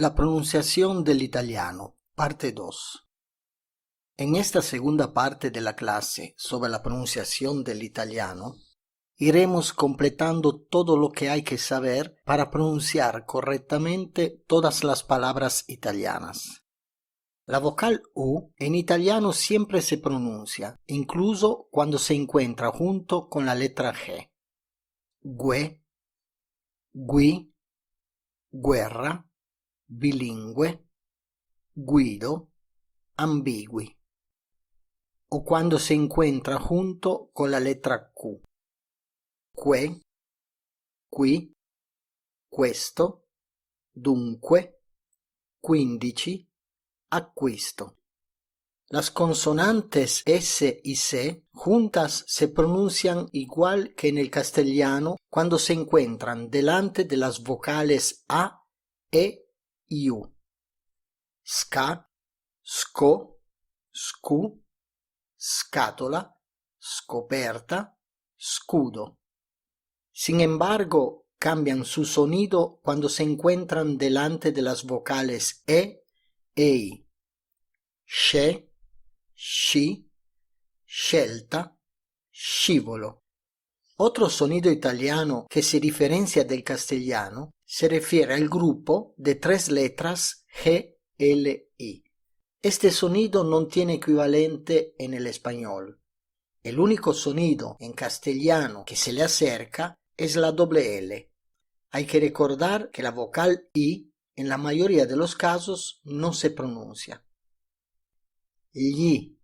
La pronunciación del italiano, parte 2. En esta segunda parte de la clase sobre la pronunciación del italiano, iremos completando todo lo que hay que saber para pronunciar correctamente todas las palabras italianas. La vocal U en italiano siempre se pronuncia, incluso cuando se encuentra junto con la letra G. Gue, gui, guerra, bilingue, guido, ambigui, o cuando se encuentra junto con la letra Q. Que, qui, questo, dunque, 15, acquisto. Las consonantes S y C juntas se pronuncian igual que en el castellano cuando se encuentran delante de las vocales A, E y U. Ska, sco, scu, scatola, scoperta, scudo. Sin embargo, cambian su sonido cuando se encuentran delante de las vocales E e I. Sce, sci, scelta, scivolo. Otro sonido italiano que se diferencia del castellano se refiere al grupo de tres letras G, L, I. Este sonido no tiene equivalente en el español. El único sonido en castellano que se le acerca es la doble L. Hay que recordar que la vocal I en la mayoría de los casos no se pronuncia. Gli,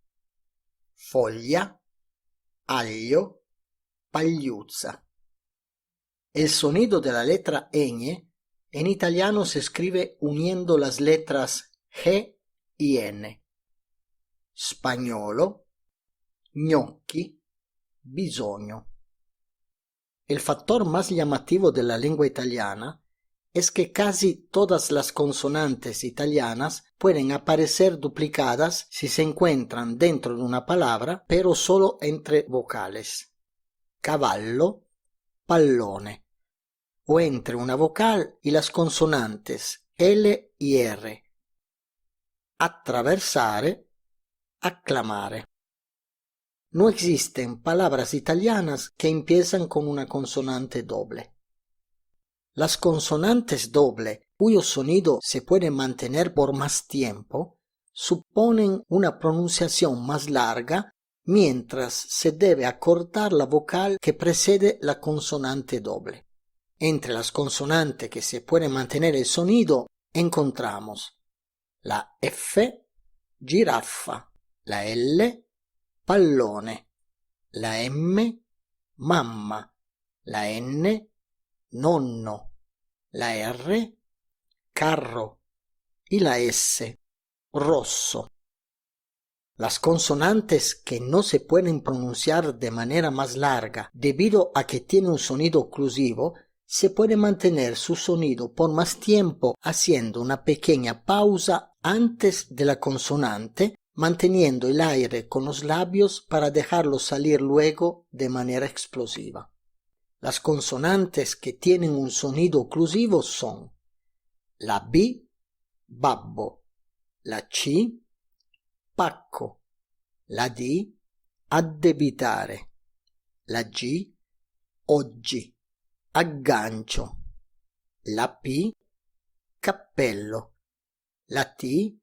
foglia, aglio, pagliuzza. El sonido de la letra ñ en italiano se escribe uniendo las letras G y N. Spagnolo, gnocchi, bisogno. El factor más llamativo de la lengua italiana es que casi todas las consonantes italianas pueden aparecer duplicadas si se encuentran dentro de una palabra, pero solo entre vocales. Cavallo, pallone, o entre una vocal y las consonantes L y R. Attraversare, acclamare. No existen palabras italianas que empiezan con una consonante doble. Las consonantes doble, cuyo sonido se puede mantener por más tiempo, suponen una pronunciación más larga, mientras se debe acortar la vocal que precede la consonante doble. Entre las consonantes que se puede mantener el sonido encontramos la F, giraffa, la L, pallone, la M, mamma, la N, nonno, la R, carro y la S, rosso. Las consonantes que no se pueden pronunciar de manera más larga debido a que tienen un sonido oclusivo, se puede mantener su sonido por más tiempo haciendo una pequeña pausa antes de la consonante, manteniendo el aire con los labios para dejarlo salir luego de manera explosiva. Las consonantes que tienen un sonido oclusivo son la B, babbo, la C, pacco, la D, addebitare, la G, oggi, aggancio, la P, cappello, la T,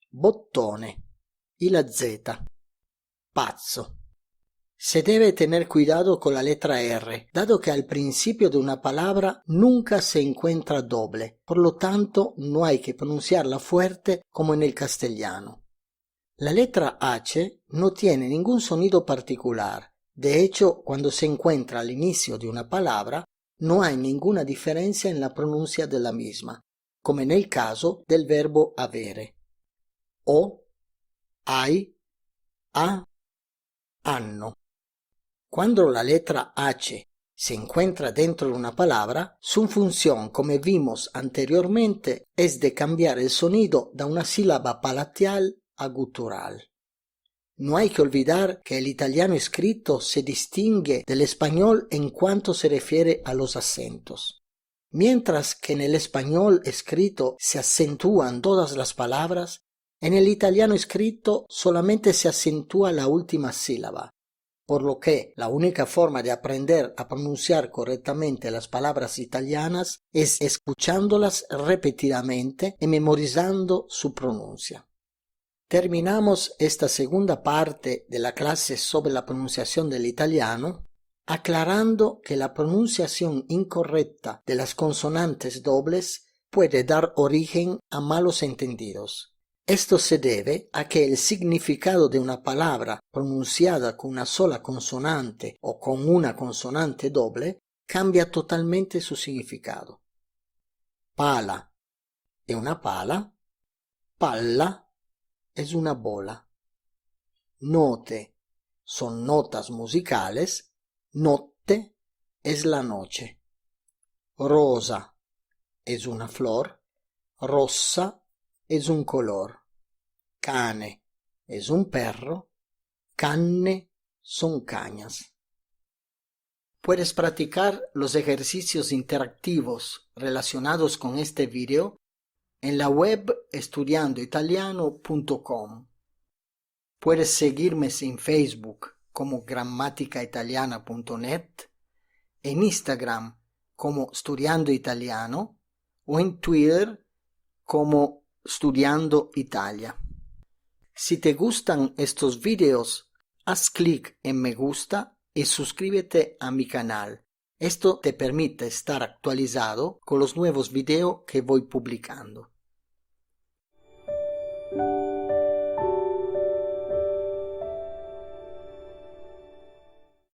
bottone y la Z, pazzo. Se debe tener cuidado con la letra R, dado que al principio de una palabra nunca se encuentra doble, por lo tanto no hay que pronunciarla fuerte como en el castellano. La letra H no tiene ningún sonido particular. De hecho, cuando se encuentra al inicio de una palabra, no hay ninguna diferencia en la pronuncia de la misma, como en el caso del verbo avere. O, hai, ha, hanno. Cuando la letra H se encuentra dentro de una palabra, su función, como vimos anteriormente, es de cambiar el sonido de una sílaba palatal a gutural. No hay que olvidar que el italiano escrito se distingue del español en cuanto se refiere a los acentos. Mientras que en el español escrito se acentúan todas las palabras, en el italiano escrito solamente se acentúa la última sílaba, por lo que la única forma de aprender a pronunciar correctamente las palabras italianas es escuchándolas repetidamente y memorizando su pronuncia. Terminamos esta segunda parte de la clase sobre la pronunciación del italiano aclarando que la pronunciación incorrecta de las consonantes dobles puede dar origen a malos entendidos. Esto se debe a que el significado de una palabra pronunciada con una sola consonante o con una consonante doble cambia totalmente su significado. Pala è una pala, palla es una bola. Note son notas musicales, notte es la noche. Rosa es una flor, rossa es un color. Cane es un perro, canne son cañas. Puedes practicar los ejercicios interactivos relacionados con este video en la web estudiandoitaliano.com. Puedes seguirme en Facebook como grammaticaitaliana.net, en Instagram como Studiando Italiano o en Twitter como Studiando Italia. Si te gustan estos videos, haz clic en me gusta y suscríbete a mi canal. Esto te permite estar actualizado con los nuevos videos que voy publicando.